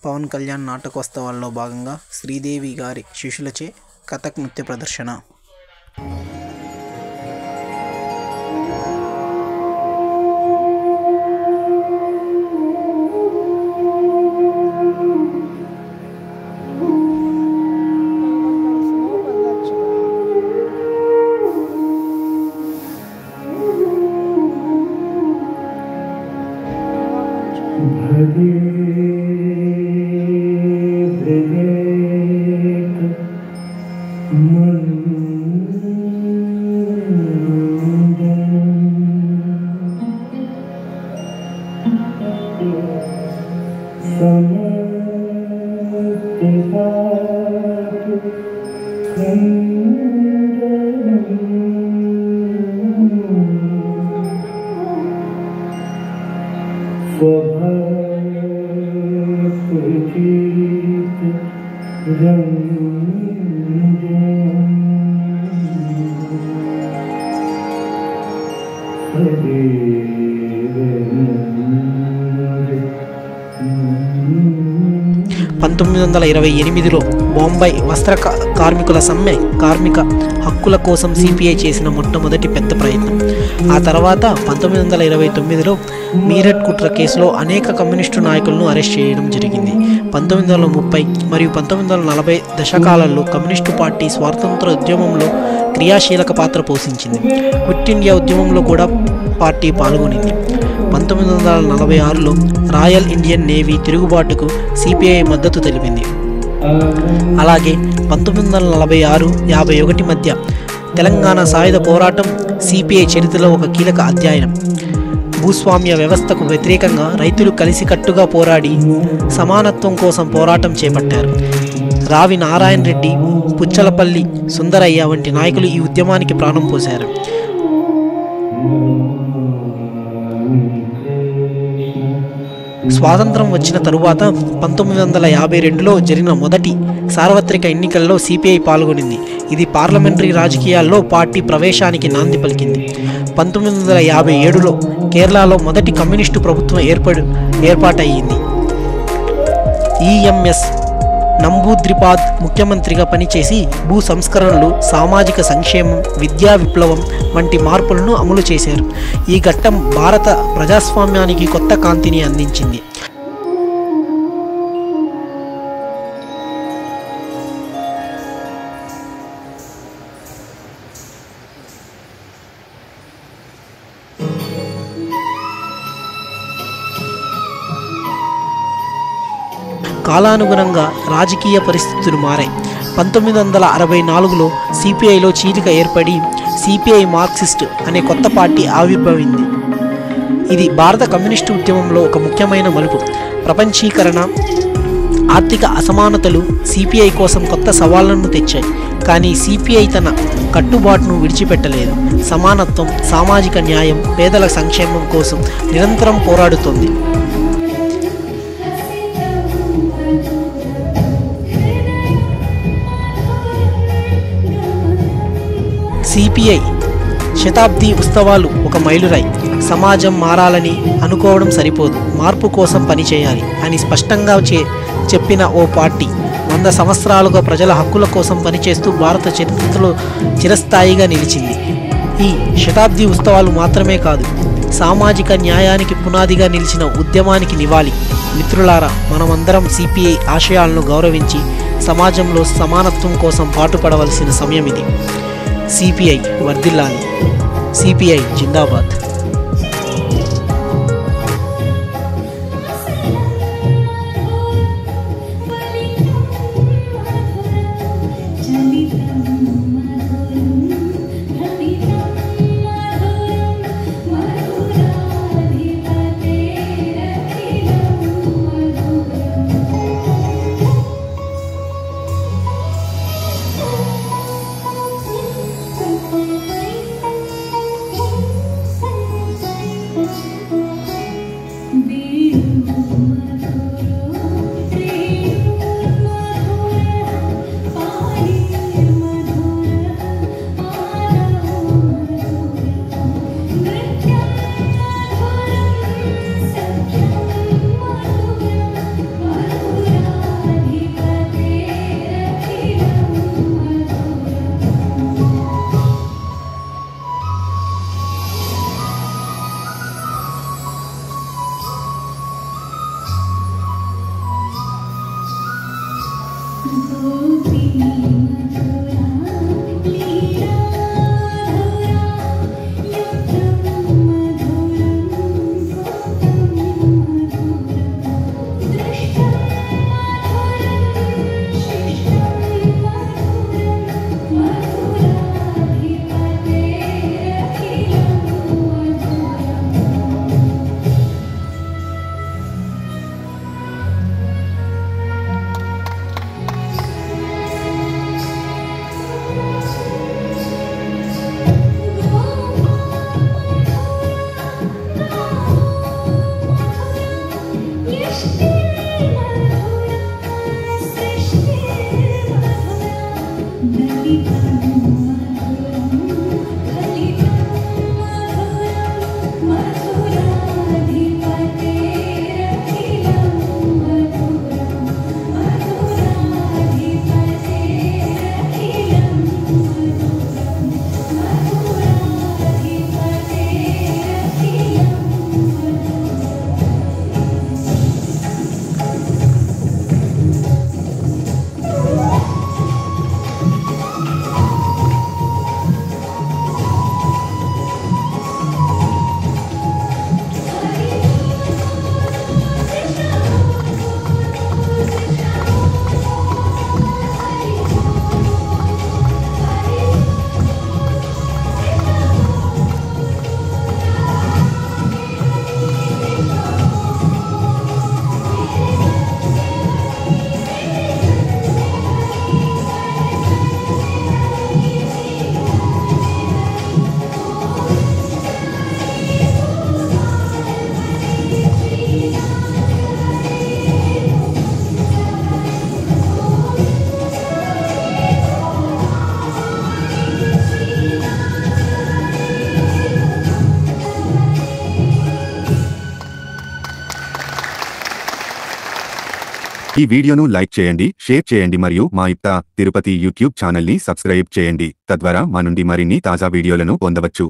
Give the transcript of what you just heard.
పవన్ కళ్యాణ్ నాటకోత్సవాల్లో భాగంగా శ్రీదేవి గారి శిష్యులచే కథక్ నృత్య ప్రదర్శన. లో బాంబే వస్త్ర కార్మికుల సమ్మె కార్మిక హక్కుల కోసం సిపిఐ చేసిన మొట్టమొదటి పెద్ద ప్రయత్నం. ఆ తర్వాత 1929లో మీరట్ కుట్ర కేసులో అనేక కమ్యూనిస్టు నాయకులను అరెస్ట్ చేయడం జరిగింది. 1930 మరియు 1940 దశకాలలో కమ్యూనిస్టు పార్టీ స్వాతంత్ర ఉద్యమంలో క్రియాశీలక పాత్ర పోషించింది. క్విట్ ఇండియా ఉద్యమంలో కూడా పార్టీ పాల్గొనింది. 1946లో రాయల్ ఇండియన్ నేవీ తిరుగుబాటుకు సిపిఐ మద్దతు తెలిపింది. అలాగే 1946-51 మధ్య తెలంగాణ సాయుధ పోరాటం సిపిఐ చరిత్రలో ఒక కీలక అధ్యాయం. భూస్వామ్య వ్యవస్థకు వ్యతిరేకంగా రైతులు కలిసికట్టుగా పోరాడి సమానత్వం కోసం పోరాటం చేపట్టారు. రావి నారాయణ రెడ్డి, పుచ్చలపల్లి సుందరయ్య వంటి నాయకులు ఈ ఉద్యమానికి ప్రాణం పోశారు. స్వాతంత్రం వచ్చిన తరువాత 1952లో జరిగిన మొదటి సార్వత్రిక ఎన్నికల్లో సిపిఐ పాల్గొనింది. ఇది పార్లమెంటరీ రాజకీయాల్లో పార్టీ ప్రవేశానికి నాంది పలికింది. 1957లో కేరళలో మొదటి కమ్యూనిస్టు ప్రభుత్వం ఏర్పాటయ్యింది. ఈఎంఎస్ నంబూద్రిపాద్ ముఖ్యమంత్రిగా పనిచేసి భూ సంస్కరణలు, సామాజిక సంక్షేమం, విద్యా విప్లవం వంటి మార్పులను అమలు చేశారు. ఈ ఘట్టం భారత ప్రజాస్వామ్యానికి కొత్త కాంతిని అందించింది. కాలానుగుణంగా రాజకీయ పరిస్థితులు మారాయి. 1964లో సిపిఐలో చీలిక ఏర్పడి సిపిఐ మార్క్సిస్ట్ అనే కొత్త పార్టీ ఆవిర్భవించింది. ఇది భారత కమ్యూనిస్టు ఉద్యమంలో ఒక ముఖ్యమైన మలుపు. ప్రపంచీకరణ, ఆర్థిక అసమానతలు సిపిఐ కోసం కొత్త సవాళ్లను తెచ్చాయి. కానీ సిపిఐ తన కట్టుబాటును విడిచిపెట్టలేదు. సమానత్వం, సామాజిక న్యాయం, పేదల సంక్షేమం కోసం నిరంతరం పోరాడుతోంది. సిపిఐ శతాబ్ది ఉత్సవాలు ఒక మైలురాయి. సమాజం మారాలని అనుకోవడం సరిపోదు, మార్పు కోసం పనిచేయాలి అని స్పష్టంగా చెప్పిన ఓ పార్టీ 100 సంవత్సరాలుగా ప్రజల హక్కుల కోసం పనిచేస్తూ భారత చరిత్రలో చిరస్థాయిగా నిలిచింది. ఈ శతాబ్ది ఉత్సవాలు మాత్రమే కాదు, సామాజిక న్యాయానికి పునాదిగా నిలిచిన ఉద్యమానికి నివాళి. మిత్రులారా, మనమందరం సిపిఐ ఆశయాలను గౌరవించి సమాజంలో సమానత్వం కోసం పాటుపడవలసిన సమయం ఇది. సిపిఐ వర్ధిల్లాలి. సిపిఐ జిందాబాద్. ఈ వీడియోను లైక్ చేయండి, షేర్ చేయండి మరియు మా ఇప్తా తిరుపతి యూట్యూబ్ ఛానల్ని సబ్స్క్రైబ్ చేయండి. తద్వారా మా నుండి మరిన్ని తాజా వీడియోలను పొందవచ్చు.